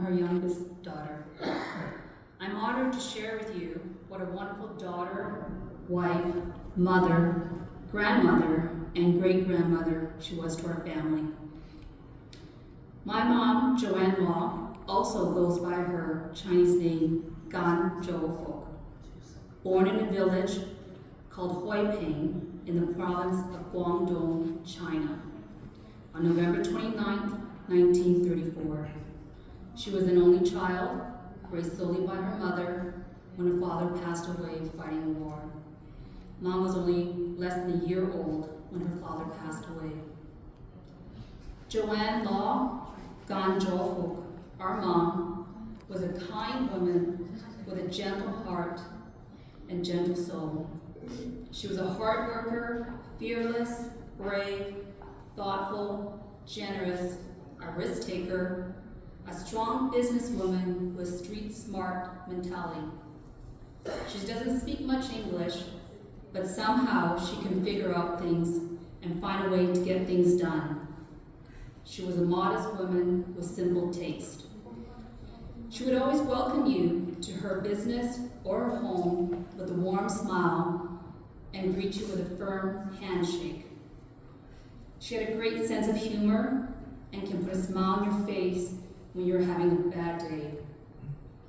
her youngest daughter. I'm honored to share with you what a wonderful daughter, wife, mother, grandmother, and great-grandmother she was to our family. My mom, Joanne Law, also goes by her Chinese name, Gan Zhou Fok. Born in a village called Huiping in the province of Guangdong, China, on November 29, 1934. She was an only child, raised solely by her mother when her father passed away fighting a war. Mom was only less than a year old when her father passed away. Joanne Law, Gan Zhou, our mom, was a kind woman with a gentle heart and gentle soul. She was a hard worker, fearless, brave, thoughtful, generous, a risk taker, a strong businesswoman with street smart mentality. She doesn't speak much English, but somehow she can figure out things and find a way to get things done. She was a modest woman with simple taste. She would always welcome you to her business or her home with a warm smile and greet you with a firm handshake. She had a great sense of humor and can put a smile on your face when you're having a bad day.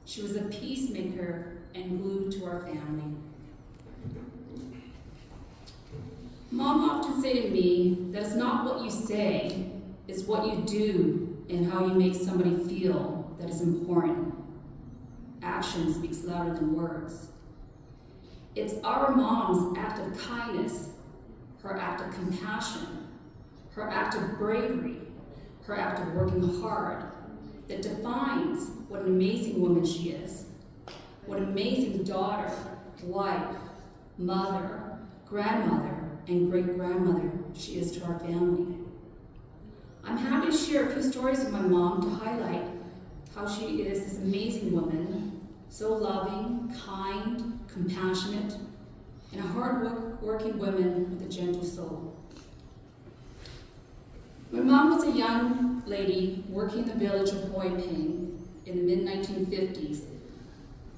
She was a peacemaker and glue to our family. Mom often say to me that it's not what you say, it's what you do and how you make somebody feel that is important. Action speaks louder than words. It's our mom's act of kindness, her act of compassion, her act of bravery, her act of working hard that defines what an amazing woman she is, what an amazing daughter, wife, mother, grandmother, and great-grandmother she is to our family. I'm happy to share a few stories of my mom to highlight how she is this amazing woman, so loving, kind, compassionate, and a hard-working woman with a gentle soul. My mom was a young lady working in the village of Huiping in the mid-1950s.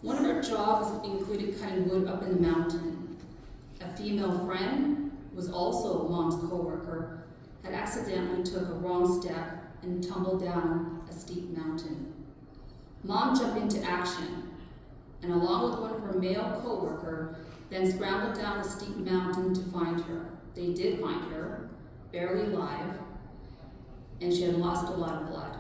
One of her jobs included cutting wood up in the mountain. A female friend, who was also Mom's co-worker, had accidentally took a wrong step and tumbled down a steep mountain. Mom jumped into action, and along with one of her male co-worker, then scrambled down the steep mountain to find her. They did find her, barely alive, and she had lost a lot of blood.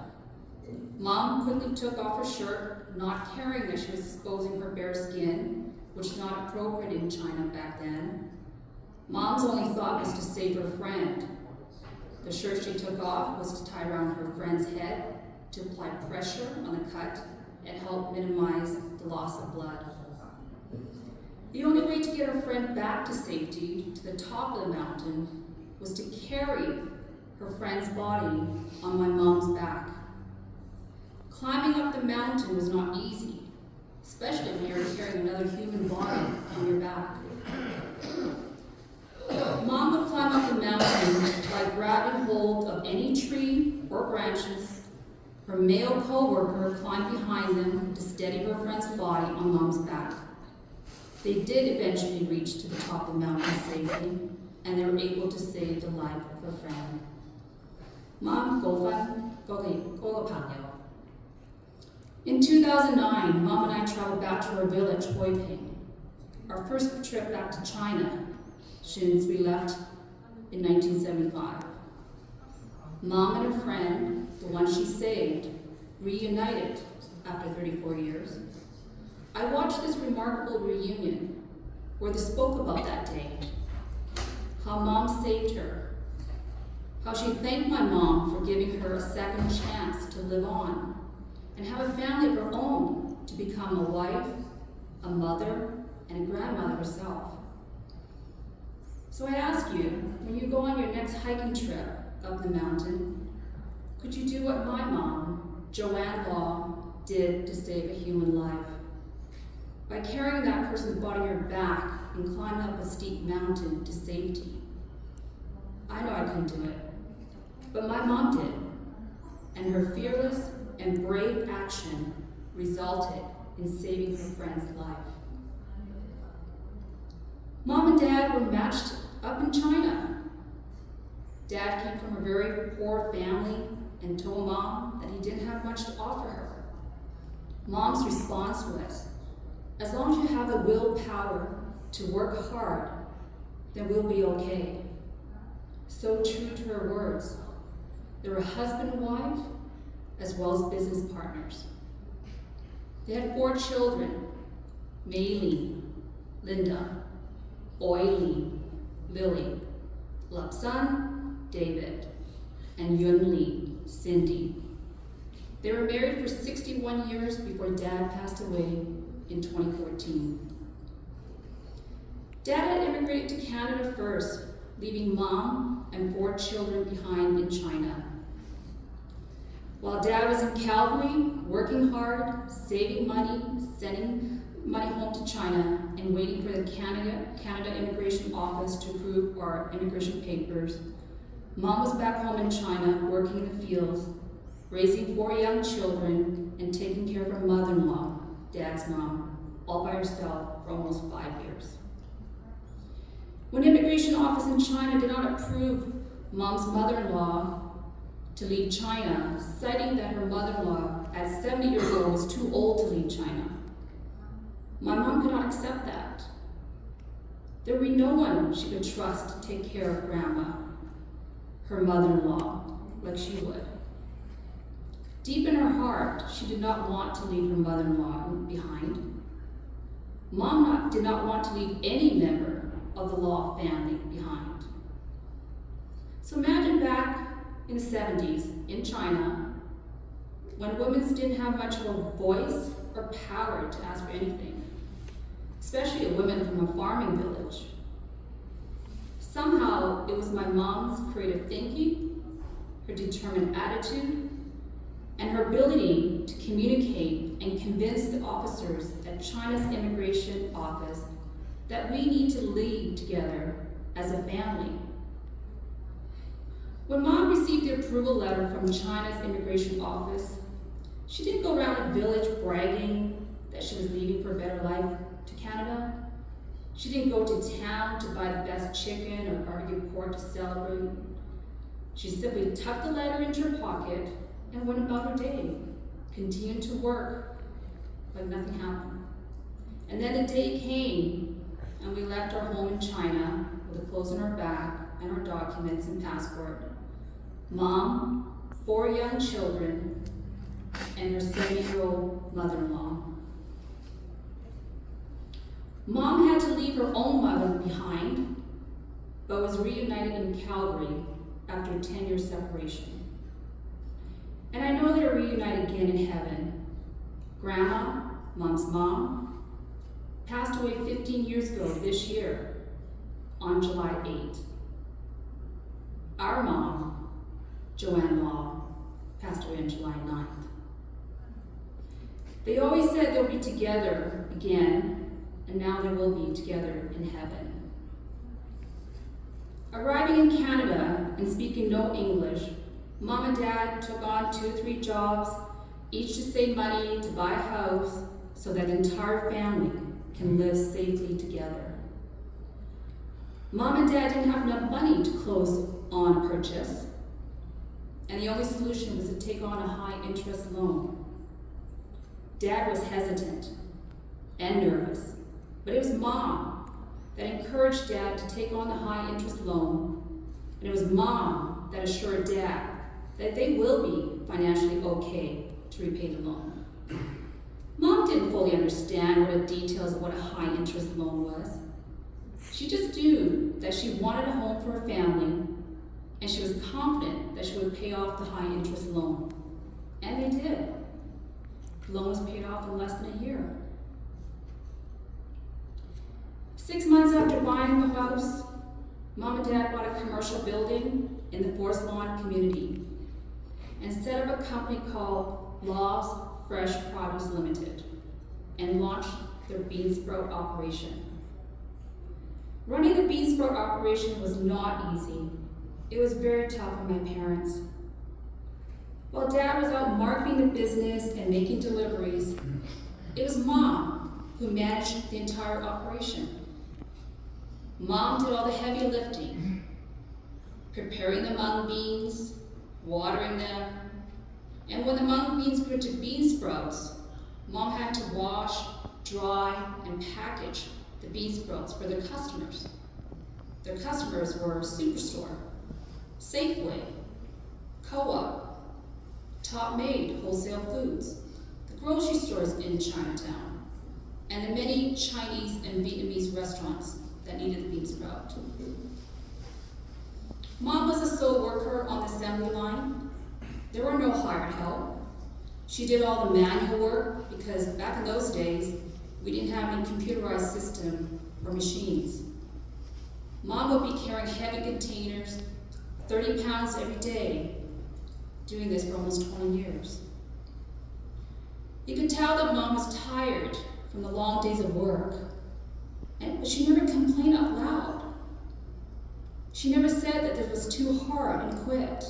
Mom quickly took off her shirt, not caring that she was exposing her bare skin, which was not appropriate in China back then. Mom's only thought was to save her friend. The shirt she took off was to tie around her friend's head to apply pressure on the cut and help minimize the loss of blood. The only way to get her friend back to safety, to the top of the mountain, was to carry her friend's body on my mom's back. Climbing up the mountain was not easy, especially when you're carrying another human body on your back. Mom would climb up the mountain by grabbing hold of any tree or branches. Her male co-worker climbed behind them to steady her friend's body on Mom's back. They did eventually reach to the top of the mountain safely, and they were able to save the life of her friend. Mom, In 2009, Mom and I traveled back to our village, Huiping, our first trip back to China since we left in 1975. Mom and her friend, the one she saved, reunited after 34 years. I watched this remarkable reunion where they spoke about that day, how Mom saved her, how she thanked my mom for giving her a second chance to live on and have a family of her own to become a wife, a mother, and a grandmother herself. So I ask you, when you go on your next hiking trip up the mountain, could you do what my mom, Joanne Law, did to save a human life? By carrying that person's body on your back and climbing up a steep mountain to safety. I know I couldn't do it, but my mom did. And her fearless, and brave action resulted in saving her friend's life. Mom and Dad were matched up in China. Dad came from a very poor family and told Mom that he didn't have much to offer her. Mom's response was, as long as you have the willpower to work hard, then we'll be okay. So true to her words. They were husband and wife, as well as business partners. They had 4 children, Mei-Lee, Linda, Oi-Lee, Lily, Lapsan, David, and Yun-Lee, Cindy. They were married for 61 years before Dad passed away in 2014. Dad had immigrated to Canada first, leaving Mom and 4 children behind in China. While Dad was in Calgary, working hard, saving money, sending money home to China, and waiting for the Canada Immigration Office to approve our immigration papers, Mom was back home in China, working in the fields, raising 4 young children, and taking care of her mother-in-law, Dad's mom, all by herself for almost 5 years. When the immigration office in China did not approve Mom's mother-in-law to leave China, citing that her mother-in-law at 70 years old was too old to leave China, my mom could not accept that. There would be no one she could trust to take care of Grandma, her mother-in-law, like she would. Deep in her heart, she did not want to leave her mother-in-law behind. Mom did not want to leave any member of the Law family behind. So imagine back in the 70s in China, when women didn't have much of a voice or power to ask for anything, especially a woman from a farming village. Somehow, it was my mom's creative thinking, her determined attitude, and her ability to communicate and convince the officers at China's immigration office that we need to lead together as a family. When Mom received the approval letter from China's immigration office, she didn't go around the village bragging that she was leaving for a better life to Canada. She didn't go to town to buy the best chicken or barbecue pork to celebrate. She simply tucked the letter into her pocket and went about her day, continued to work like nothing happened. And then the day came, and we left our home in China with the clothes on our back and our documents and passport. Mom, 4 young children, and her 70-year-old mother-in-law. Mom had to leave her own mother behind, but was reunited in Calgary after a 10-year separation. And I know they're reunited again in heaven. Grandma, Mom's mom, passed away 15 years ago this year on July 8. Our mom, Joanne Law, passed away on July 9th. They always said they'll be together again, and now they will be together in heaven. Arriving in Canada and speaking no English, Mom and Dad took on 2 or 3 jobs, each to save money to buy a house so that the entire family can live safely together. Mom and Dad didn't have enough money to close on a purchase, and the only solution was to take on a high-interest loan. Dad was hesitant and nervous, but it was Mom that encouraged Dad to take on the high-interest loan, and it was Mom that assured Dad that they will be financially okay to repay the loan. Mom didn't fully understand what the details of what a high-interest loan was. She just knew that she wanted a home for her family, and she was confident that she would pay off the high-interest loan. And they did. The loan was paid off in less than a year. 6 months after buying the house, Mom and Dad bought a commercial building in the Forest Lawn community and set up a company called Law's Fresh Produce Limited and launched their bean sprout operation. Running the bean sprout operation was not easy. It was very tough on my parents. While Dad was out marketing the business and making deliveries, it was Mom who managed the entire operation. Mom did all the heavy lifting, preparing the mung beans, watering them, and when the mung beans grew to bean sprouts, Mom had to wash, dry, and package the bean sprouts for their customers. Their customers were Superstore, Safeway, Co-op, Top Made Wholesale Foods, the grocery stores in Chinatown, and the many Chinese and Vietnamese restaurants that needed the bean sprout. Mom was a sole worker on the assembly line. There were no hired help. She did all the manual work because back in those days, we didn't have any computerized system or machines. Mom would be carrying heavy containers, 30 pounds every day, doing this for almost 20 years. You could tell that Mom was tired from the long days of work, but she never complained out loud. She never said that this was too hard and quit.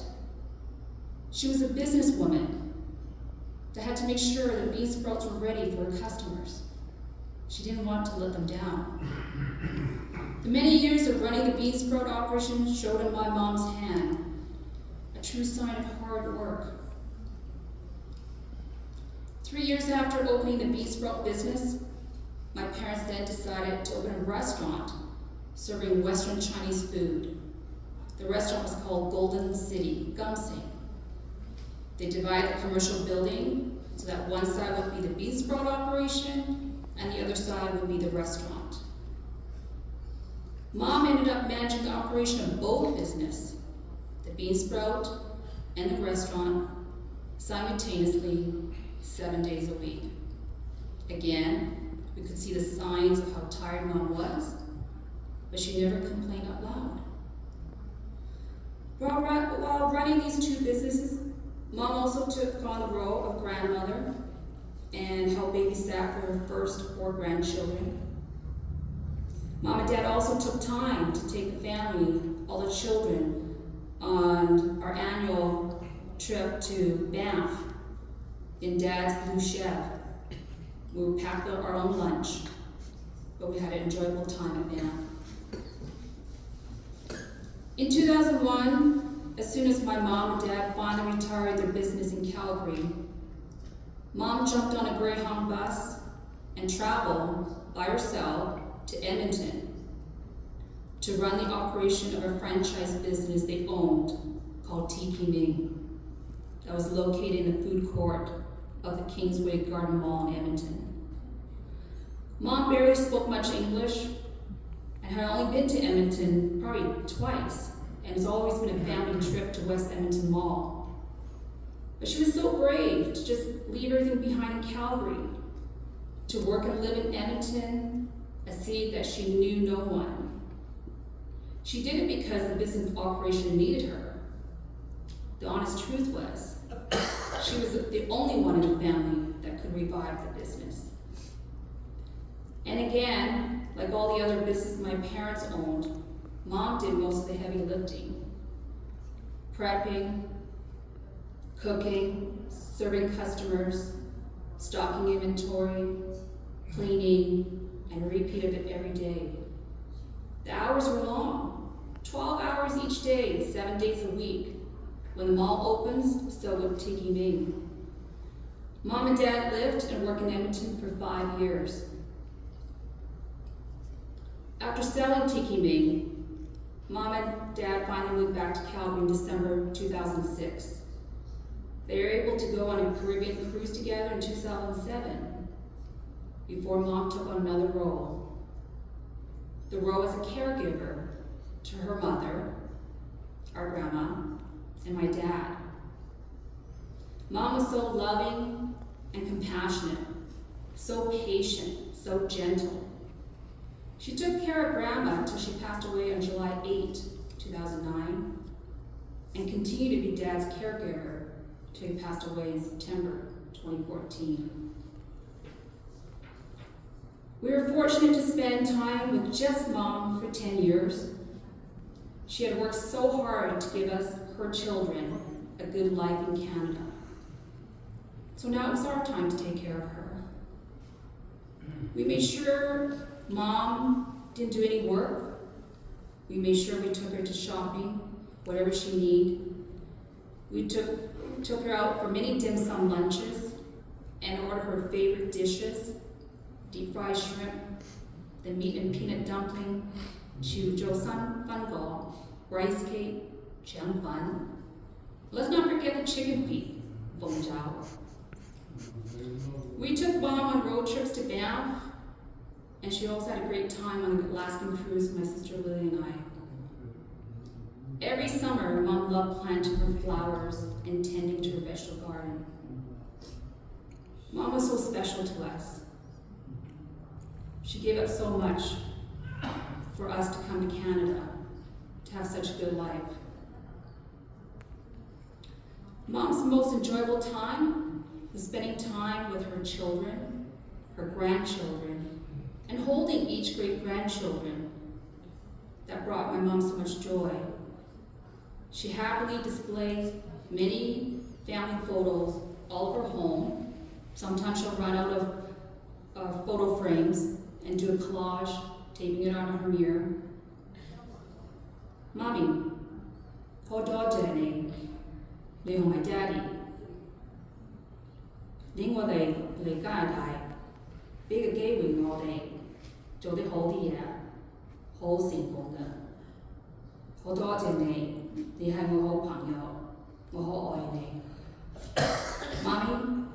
She was a businesswoman that had to make sure that bean sprouts were ready for her customers. She didn't want to let them down. The many years of running the bean sprout operation showed in my mom's hand, a true sign of hard work. 3 years after opening the bean sprout business, my parents then decided to open a restaurant serving Western Chinese food. The restaurant was called Golden City, Gumsing. They divided the commercial building so that one side would be the bean sprout operation and the other side would be the restaurant. Mom ended up managing the operation of both business, the bean sprout and the restaurant, simultaneously 7 days a week. Again, we could see the signs of how tired Mom was, but she never complained out loud. While running these two businesses, Mom also took on the role of grandmother and helped babysat for her first 4 grandchildren. Mom and Dad also took time to take the family, all the children, on our annual trip to Banff in Dad's blue Chev. We packed our own lunch, but we had an enjoyable time at Banff. In 2001, as soon as my mom and Dad finally retired their business in Calgary, Mom jumped on a Greyhound bus and traveled by herself to Edmonton to run the operation of a franchise business they owned called Tiki Ming that was located in the food court of the Kingsway Garden Mall in Edmonton. Mom barely spoke much English and had only been to Edmonton probably twice, and it's always been a family trip to West Edmonton Mall. But she was so brave to just leave everything behind in Calgary, to work and live in Edmonton, a city that she knew no one. She did it because the business operation needed her. The honest truth was, she was the only one in the family that could revive the business. And again, like all the other businesses my parents owned, Mom did most of the heavy lifting. Prepping, cooking, serving customers, stocking inventory, cleaning, and a repeat of it every day. The hours were long, 12 hours each day, 7 days a week. When the mall opens, so would Tiki Ming. Mom and Dad lived and worked in Edmonton for 5 years. After selling Tiki Ming, Mom and Dad finally moved back to Calgary in December 2006. They were able to go on a Caribbean cruise together in 2007, before Mom took on another role. The role as a caregiver to her mother, our grandma, and my dad. Mom was so loving and compassionate, so patient, so gentle. She took care of Grandma until she passed away on July 8, 2009, and continued to be Dad's caregiver until he passed away in September 2014. We were fortunate to spend time with just Mom for 10 years. She had worked so hard to give us, her children, a good life in Canada. So now it was our time to take care of her. We made sure Mom didn't do any work. We made sure we took her to shopping, whatever she needed. We took her out for many dim sum lunches and ordered her favorite dishes: deep fried shrimp, the meat and peanut dumpling, chu zhou san fan gao, rice cake, qiang fan. Let's not forget the chicken feet, feng zhao. We took Mom on road trips to Banff, and she also had a great time on the Alaskan cruise with my sister Lily and I. Every summer, Mom loved planting her flowers and tending to her vegetable garden. Mom was so special to us. She gave up so much for us to come to Canada, to have such a good life. Mom's most enjoyable time was spending time with her children, her grandchildren, and holding each great-grandchildren. That brought my mom so much joy. She happily displays many family photos all over home. Sometimes she'll run out of photo frames and do a collage, taping it on her mirror. Mommy, how do you name? They are my daddy. Ling wa they guy die. Big gay wing all day. Joe the whole year. Whole single. How do you name? They have a whole pang yo. Mommy,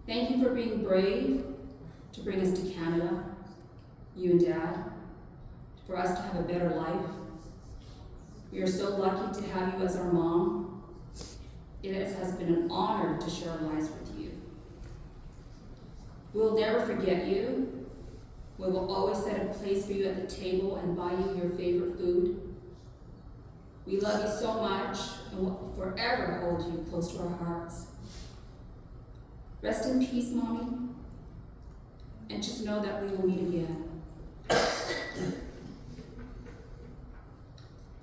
thank you for being brave to bring us to Canada, you and Dad, for us to have a better life. We are so lucky to have you as our mom. It has been an honor to share our lives with you. We'll never forget you. We will always set a place for you at the table and buy you your favorite food. We love you so much and will forever hold you close to our hearts. Rest in peace, Mommy, and just know that we will meet again.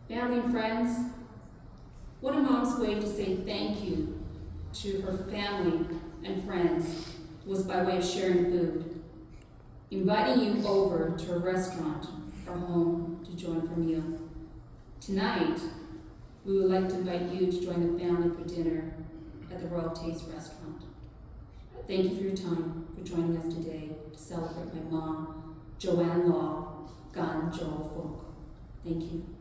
Family and friends, what a mom's way to say thank you to her family and friends was by way of sharing food, inviting you over to a restaurant or home to join for a meal. Tonight, we would like to invite you to join the family for dinner at the Royal Taste Restaurant. Thank you for your time, for joining us today to celebrate my mom, Joanne Law, Gan Jo Folk. Thank you.